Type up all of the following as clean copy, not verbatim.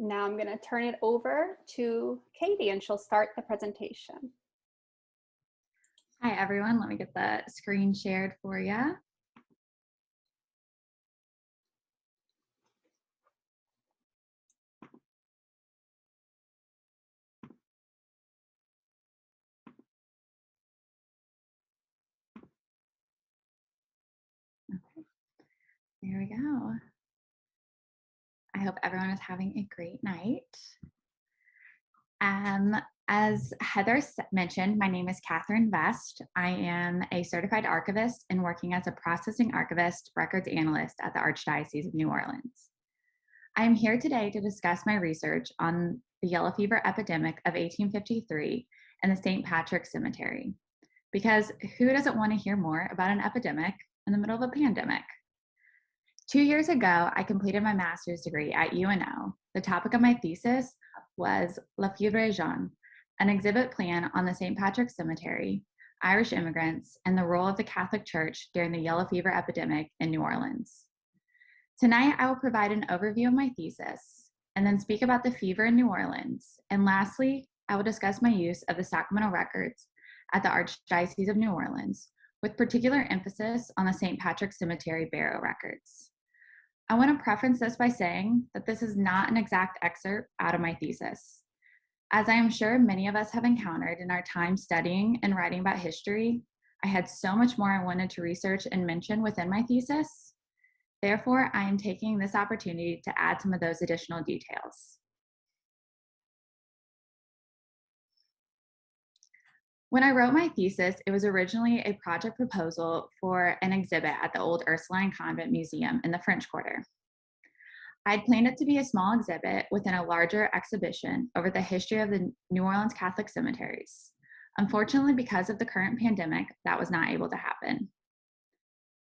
Now I'm going to turn it over to Katie and she'll start the presentation. Hi everyone, let me get the screen shared for you. Okay, there we go. I hope everyone is having a great night. As Heather mentioned, my name is Katherine Vest. I am a certified archivist and working as a processing archivist, records analyst at the Archdiocese of New Orleans. I am here today to discuss my research on the yellow fever epidemic of 1853 and the St. Patrick's Cemetery. Because who doesn't want to hear more about an epidemic in the middle of a pandemic? 2 years ago, I completed my master's degree at UNO. The topic of my thesis was Fièvre Jaune, an exhibit plan on the St. Patrick's Cemetery, Irish immigrants, and the role of the Catholic Church during the yellow fever epidemic in New Orleans. Tonight, I will provide an overview of my thesis and then speak about the fever in New Orleans. And lastly, I will discuss my use of the sacramental records at the Archdiocese of New Orleans, with particular emphasis on the St. Patrick's Cemetery burial records. I want to preface this by saying that this is not an exact excerpt out of my thesis. As I am sure many of us have encountered in our time studying and writing about history, I had so much more I wanted to research and mention within my thesis. Therefore, I am taking this opportunity to add some of those additional details. When I wrote my thesis, it was originally a project proposal for an exhibit at the Old Ursuline Convent Museum in the French Quarter. I'd planned it to be a small exhibit within a larger exhibition over the history of the New Orleans Catholic cemeteries. Unfortunately, because of the current pandemic, that was not able to happen.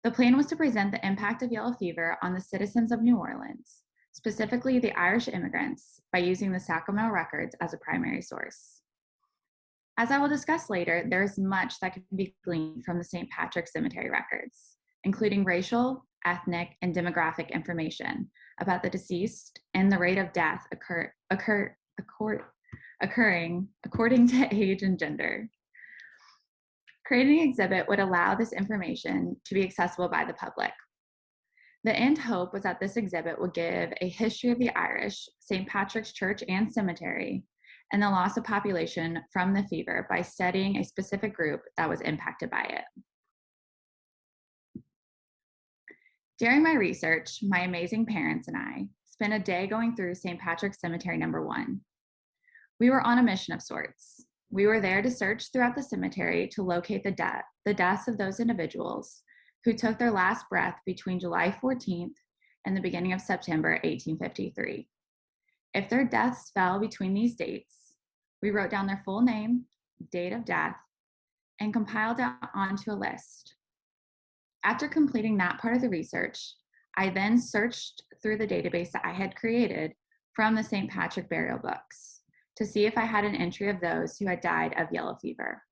The plan was to present the impact of yellow fever on the citizens of New Orleans, specifically the Irish immigrants, by using the sacramental records as a primary source. As I will discuss later, there is much that can be gleaned from the St. Patrick's Cemetery records, including racial, ethnic, and demographic information about the deceased and the rate of death occurring according to age and gender. Creating an exhibit would allow this information to be accessible by the public. The end hope was that this exhibit would give a history of the Irish, St. Patrick's Church and Cemetery, and the loss of population from the fever by studying a specific group that was impacted by it. During my research, my amazing parents and I spent a day going through St. Patrick's Cemetery No. 1. We were on a mission of sorts. We were there to search throughout the cemetery to locate the deaths of those individuals who took their last breath between July 14th and the beginning of September 1853. If their deaths fell between these dates, we wrote down their full name, date of death, and compiled it onto a list. After completing that part of the research, I then searched through the database that I had created from the St. Patrick burial books to see if I had an entry of those who had died of yellow fever,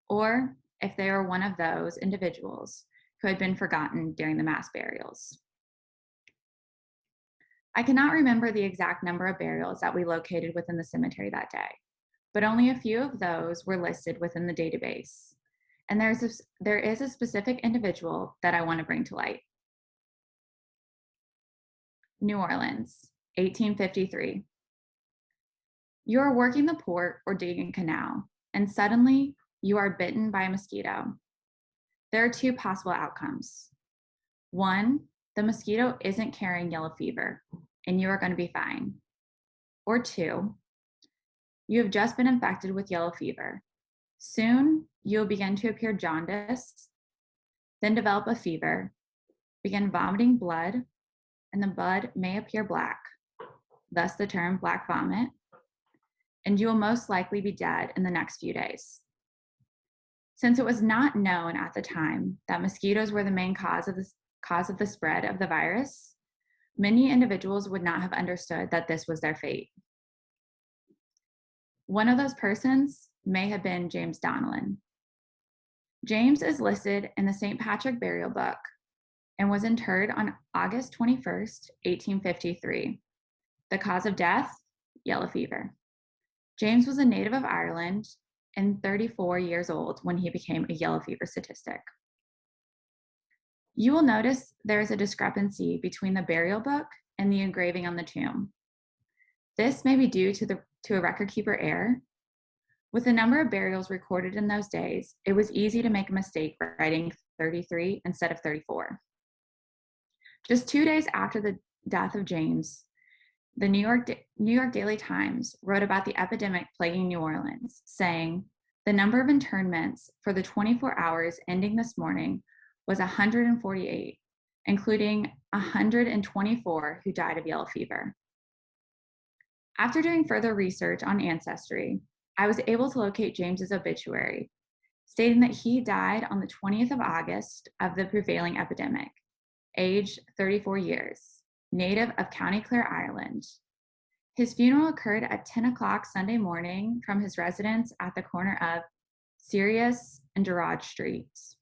or if they were one of those individuals who had been forgotten during the mass burials. I cannot remember the exact number of burials that we located within the cemetery that day, but only a few of those were listed within the database. And there is a specific individual that I want to bring to light. New Orleans, 1853. You are working the port or digging a canal, and suddenly you are bitten by a mosquito. There are two possible outcomes. One, the mosquito isn't carrying yellow fever, and you are going to be fine. Or two, you have just been infected with yellow fever. Soon, you'll begin to appear jaundiced, then develop a fever, begin vomiting blood, and the blood may appear black, thus the term black vomit, and you will most likely be dead in the next few days. Since it was not known at the time that mosquitoes were the main cause of the spread of the virus, many individuals would not have understood that this was their fate. One of those persons may have been James Donnellan. James is listed in the St. Patrick burial book and was interred on August 21st, 1853. The cause of death, yellow fever. James was a native of Ireland and 34 years old when he became a yellow fever statistic. You will notice there is a discrepancy between the burial book and the engraving on the tomb. This may be due to a record keeper error. With the number of burials recorded in those days, it was easy to make a mistake writing 33 instead of 34. Just 2 days after the death of James, the New York Daily Times wrote about the epidemic plaguing New Orleans, saying, "The number of internments for the 24 hours ending this morning was 148, including 124 who died of yellow fever." After doing further research on Ancestry, I was able to locate James's obituary, stating that he died on the 20th of August of the prevailing epidemic, age 34 years, native of County Clare, Ireland. His funeral occurred at 10 o'clock Sunday morning from his residence at the corner of Sirius and Gerard Streets.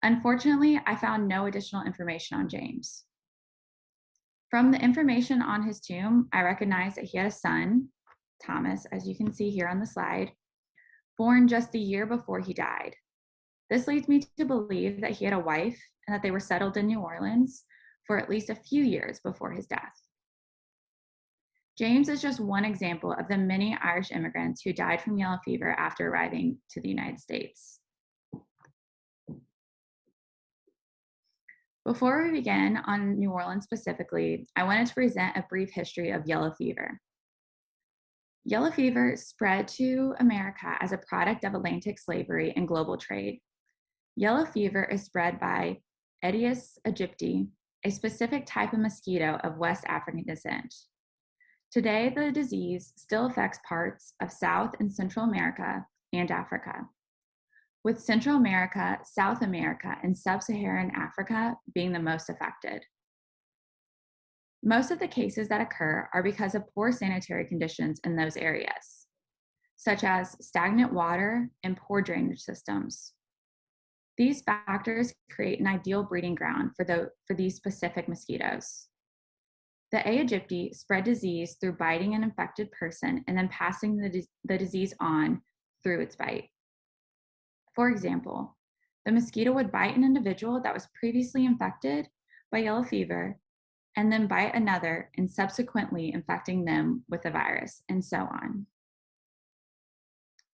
Unfortunately, I found no additional information on James. From the information on his tomb, I recognized that he had a son, Thomas, as you can see here on the slide, born just a year before he died. This leads me to believe that he had a wife and that they were settled in New Orleans for at least a few years before his death. James is just one example of the many Irish immigrants who died from yellow fever after arriving to the United States. Before we begin on New Orleans specifically, I wanted to present a brief history of yellow fever. Yellow fever spread to America as a product of Atlantic slavery and global trade. Yellow fever is spread by Aedes aegypti, a specific type of mosquito of West African descent. Today, the disease still affects parts of South and Central America and Africa, with Central America, South America, and Sub-Saharan Africa being the most affected. Most of the cases that occur are because of poor sanitary conditions in those areas, such as stagnant water and poor drainage systems. These factors create an ideal breeding ground for these specific mosquitoes. The aegypti spread disease through biting an infected person and then passing the disease on through its bite. For example, the mosquito would bite an individual that was previously infected by yellow fever and then bite another and subsequently infecting them with the virus, and so on.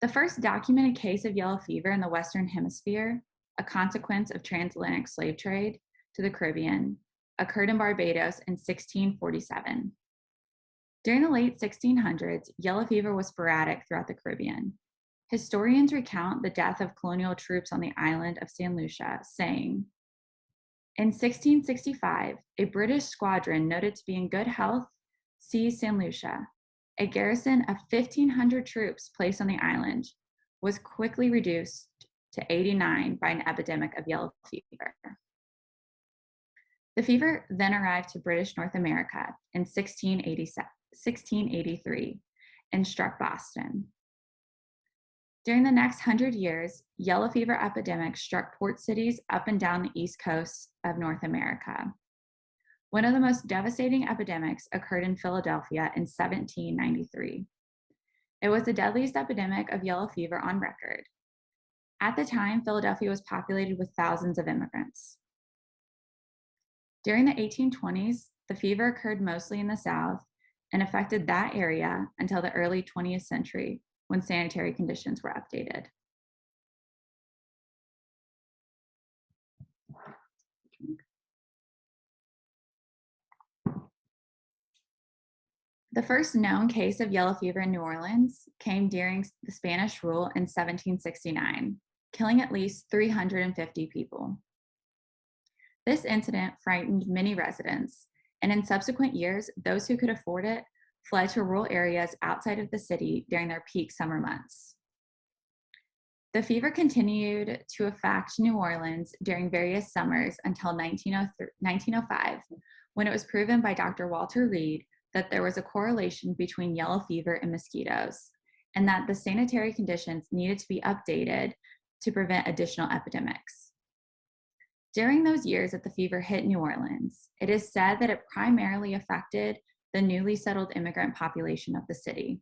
The first documented case of yellow fever in the Western Hemisphere, a consequence of transatlantic slave trade to the Caribbean, occurred in Barbados in 1647. During the late 1600s, yellow fever was sporadic throughout the Caribbean. Historians recount the death of colonial troops on the island of St. Lucia, saying, "In 1665, a British squadron noted to be in good health seized St. Lucia. A garrison of 1,500 troops placed on the island was quickly reduced to 89 by an epidemic of yellow fever." The fever then arrived to British North America in 1683 and struck Boston. During the next 100 years, yellow fever epidemics struck port cities up and down the east coast of North America. One of the most devastating epidemics occurred in Philadelphia in 1793. It was the deadliest epidemic of yellow fever on record. At the time, Philadelphia was populated with thousands of immigrants. During the 1820s, the fever occurred mostly in the South and affected that area until the early 20th century, when sanitary conditions were updated. The first known case of yellow fever in New Orleans came during the Spanish rule in 1769, killing at least 350 people. This incident frightened many residents, and in subsequent years, those who could afford it fled to rural areas outside of the city during their peak summer months. The fever continued to affect New Orleans during various summers until 1905, when it was proven by Dr. Walter Reed that there was a correlation between yellow fever and mosquitoes, and that the sanitary conditions needed to be updated to prevent additional epidemics. During those years that the fever hit New Orleans, it is said that it primarily affected the newly settled immigrant population of the city.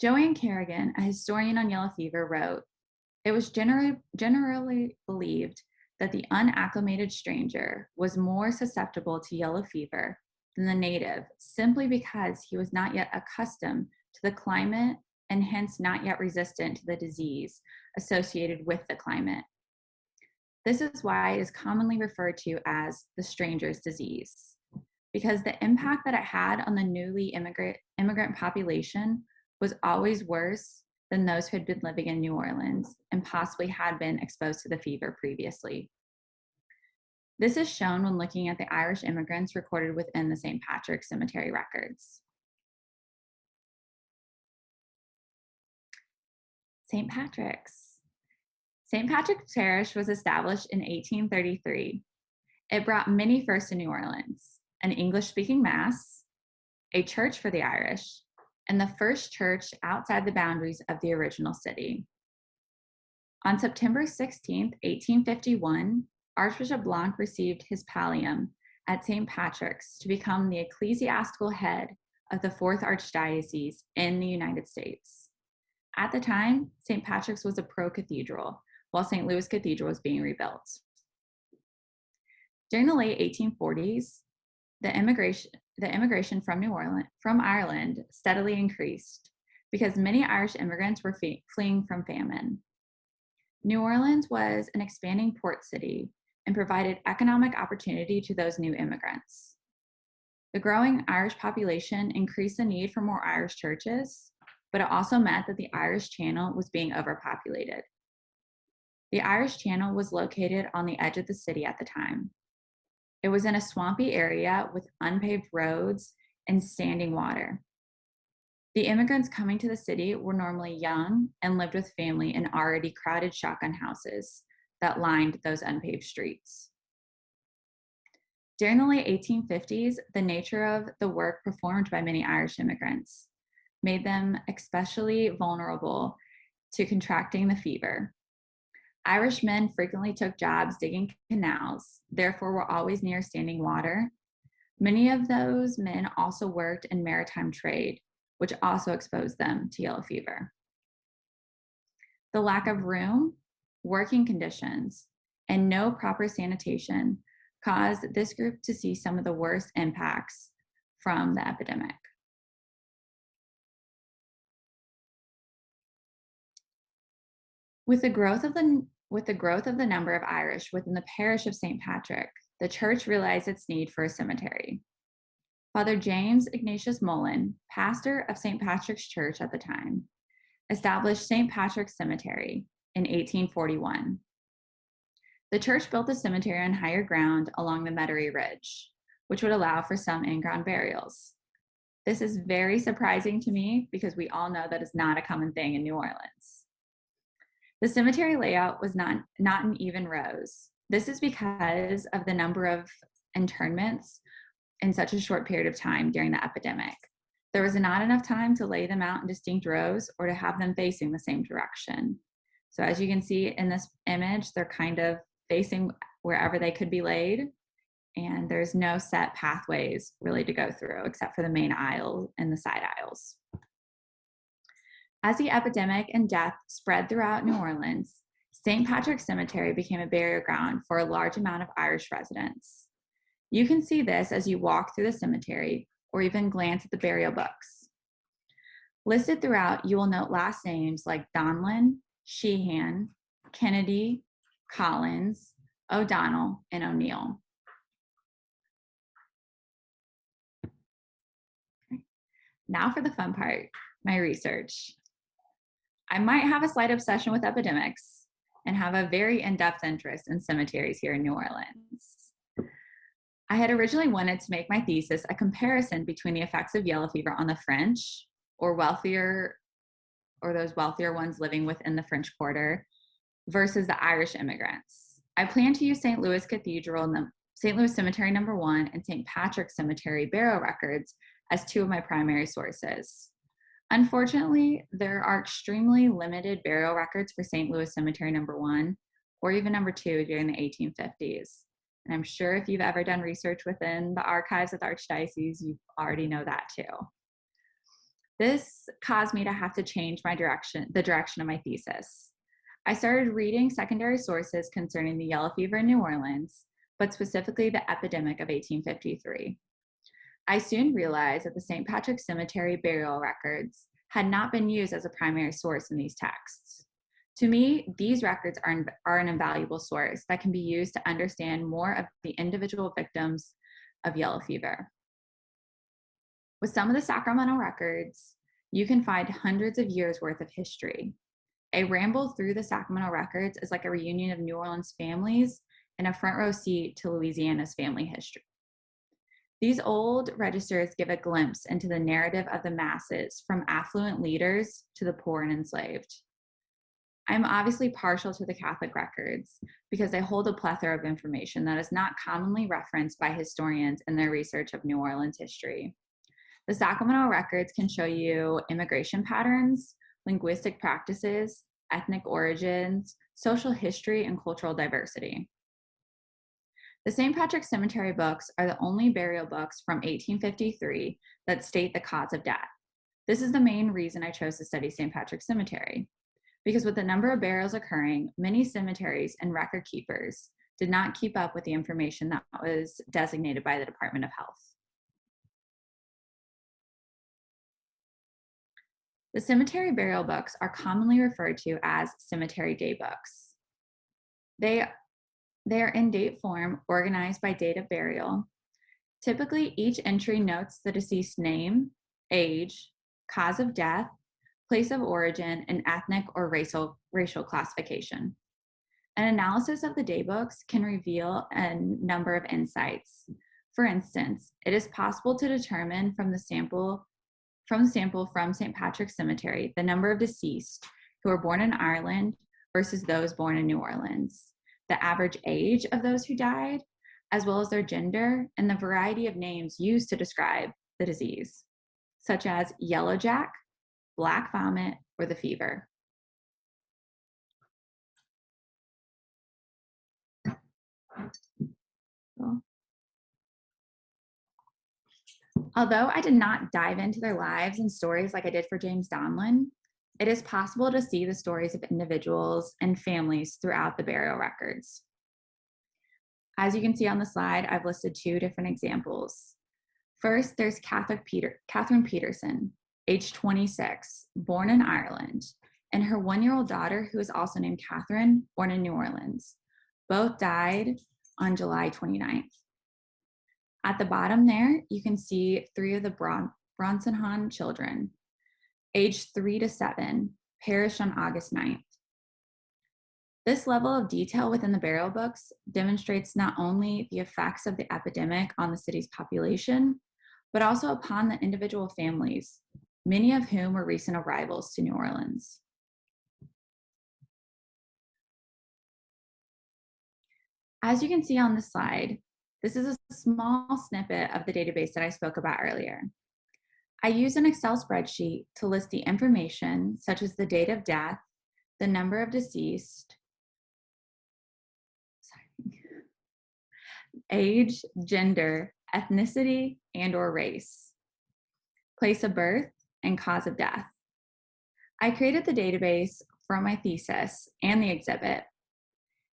Joanne Kerrigan, a historian on yellow fever, wrote, "It was generally believed that the unacclimated stranger was more susceptible to yellow fever than the native simply because he was not yet accustomed to the climate and hence not yet resistant to the disease associated with the climate. This is why it is commonly referred to as the stranger's disease, because the impact that it had on the newly immigrant population was always worse than those who had been living in New Orleans and possibly had been exposed to the fever previously." This is shown when looking at the Irish immigrants recorded within the St. Patrick's Cemetery records. St. Patrick's. St. Patrick's Parish was established in 1833. It brought many firsts to New Orleans: an English-speaking mass, a church for the Irish, and the first church outside the boundaries of the original city. On September 16, 1851, Archbishop Blanc received his pallium at St. Patrick's to become the ecclesiastical head of the Fourth Archdiocese in the United States. At the time, St. Patrick's was a pro-cathedral, while St. Louis Cathedral was being rebuilt. During the late 1840s, the immigration from Ireland steadily increased because many Irish immigrants were fleeing from famine. New Orleans was an expanding port city and provided economic opportunity to those new immigrants. The growing Irish population increased the need for more Irish churches, but it also meant that the Irish Channel was being overpopulated. The Irish Channel was located on the edge of the city at the time. It was in a swampy area with unpaved roads and standing water. The immigrants coming to the city were normally young and lived with family in already crowded shotgun houses that lined those unpaved streets. During the late 1850s, the nature of the work performed by many Irish immigrants made them especially vulnerable to contracting the fever. Irish men frequently took jobs digging canals, therefore were always near standing water. Many of those men also worked in maritime trade, which also exposed them to yellow fever. The lack of room, working conditions, and no proper sanitation caused this group to see some of the worst impacts from the epidemic. With the growth of the number of Irish within the parish of St. Patrick, the church realized its need for a cemetery. Father James Ignatius Mullen, pastor of St. Patrick's Church at the time, established St. Patrick's Cemetery in 1841. The church built a cemetery on higher ground along the Metairie Ridge, which would allow for some in-ground burials. This is very surprising to me because we all know that is not a common thing in New Orleans. The cemetery layout was not in even rows. This is because of the number of internments in such a short period of time during the epidemic. There was not enough time to lay them out in distinct rows or to have them facing the same direction. So as you can see in this image, they're kind of facing wherever they could be laid, and there's no set pathways really to go through except for the main aisle and the side aisles. As the epidemic and death spread throughout New Orleans, St. Patrick's Cemetery became a burial ground for a large amount of Irish residents. You can see this as you walk through the cemetery or even glance at the burial books. Listed throughout, you will note last names like Donlin, Sheehan, Kennedy, Collins, O'Donnell, and O'Neill. Okay. Now for the fun part, my research. I might have a slight obsession with epidemics and have a very in-depth interest in cemeteries here in New Orleans. I had originally wanted to make my thesis a comparison between the effects of yellow fever on the French or those wealthier ones living within the French Quarter versus the Irish immigrants. I plan to use St. Louis Cathedral, St. Louis Cemetery No. 1, and St. Patrick's Cemetery burial records as two of my primary sources. Unfortunately, there are extremely limited burial records for St. Louis Cemetery No. 1 or even No. 2 during the 1850s. And I'm sure if you've ever done research within the archives of the Archdiocese, you already know that too. This caused me to have to change the direction of my thesis. I started reading secondary sources concerning the yellow fever in New Orleans, but specifically the epidemic of 1853. I soon realized that the St. Patrick's Cemetery burial records had not been used as a primary source in these texts. To me, these records are an invaluable source that can be used to understand more of the individual victims of yellow fever. With some of the sacramental records, you can find hundreds of years worth of history. A ramble through the sacramental records is like a reunion of New Orleans families and a front row seat to Louisiana's family history. These old registers give a glimpse into the narrative of the masses, from affluent leaders to the poor and enslaved. I'm obviously partial to the Catholic records because they hold a plethora of information that is not commonly referenced by historians in their research of New Orleans history. The sacramental records can show you immigration patterns, linguistic practices, ethnic origins, social history, and cultural diversity. The St. Patrick's Cemetery books are the only burial books from 1853 that state the cause of death. This is the main reason I chose to study St. Patrick's Cemetery, because with the number of burials occurring, many cemeteries and record keepers did not keep up with the information that was designated by the Department of Health. The cemetery burial books are commonly referred to as cemetery daybooks. They are in date form, organized by date of burial. Typically, each entry notes the deceased name, age, cause of death, place of origin, and ethnic or racial classification. An analysis of the daybooks can reveal a number of insights. For instance, it is possible to determine from the sample from St. Patrick's Cemetery the number of deceased who were born in Ireland versus those born in New Orleans, the average age of those who died, as well as their gender and the variety of names used to describe the disease, such as yellow jack, black vomit, or the fever. Although I did not dive into their lives and stories like I did for James Donlin, it is possible to see the stories of individuals and families throughout the burial records. As you can see on the slide, I've listed two different examples. First, there's Katherine Peterson, age 26, born in Ireland, and her 1-year-old daughter, who is also named Katherine, born in New Orleans. Both died on July 29th. At the bottom there, you can see 3 of the Bronsonhan children, aged 3 to 7, perished on August 9th. This level of detail within the burial books demonstrates not only the effects of the epidemic on the city's population, but also upon the individual families, many of whom were recent arrivals to New Orleans. As you can see on the slide, this is a small snippet of the database that I spoke about earlier. I used an Excel spreadsheet to list the information such as the date of death, the number of deceased, age, gender, ethnicity, and/or race, place of birth, and cause of death. I created the database for my thesis and the exhibit.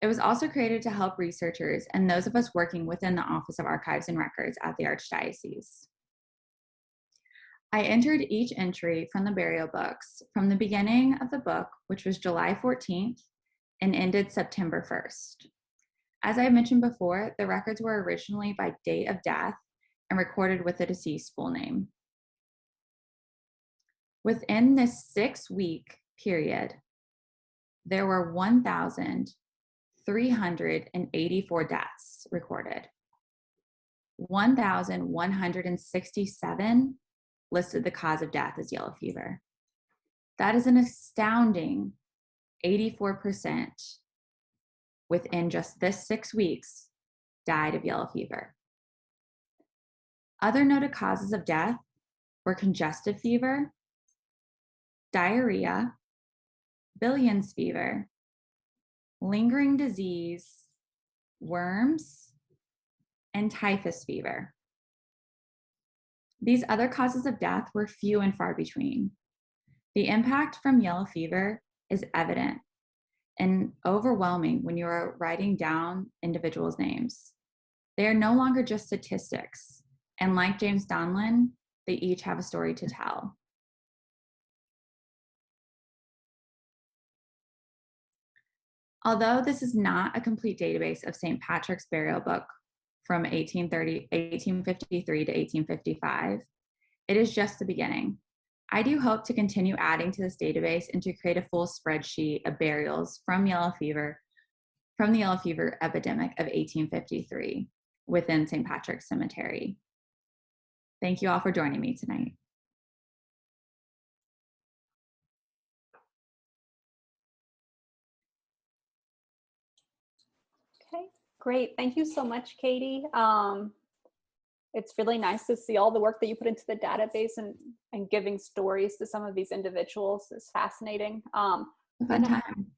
It was also created to help researchers and those of us working within the Office of Archives and Records at the Archdiocese. I entered each entry from the burial books from the beginning of the book, which was July 14th, and ended September 1st. As I mentioned before, the records were originally by date of death and recorded with the deceased's full name. Within this 6-week period, there were 1,384 deaths recorded. 1,167 listed the cause of death as yellow fever. That is an astounding 84% within just this 6 weeks died of yellow fever. Other noted causes of death were congestive fever, diarrhea, Billion's fever, lingering disease, worms, and typhus fever. These other causes of death were few and far between. The impact from yellow fever is evident and overwhelming when you are writing down individuals' names. They are no longer just statistics, and like James Donlin, they each have a story to tell. Although this is not a complete database of St. Patrick's burial book from 1853 to 1855, it is just the beginning. I do hope to continue adding to this database and to create a full spreadsheet of burials from the yellow fever epidemic of 1853 within St. Patrick's Cemetery. Thank you all for joining me tonight. Okay, great. Thank you so much, Katie. It's really nice to see all the work that you put into the database, and giving stories to some of these individuals is fascinating. A fun time.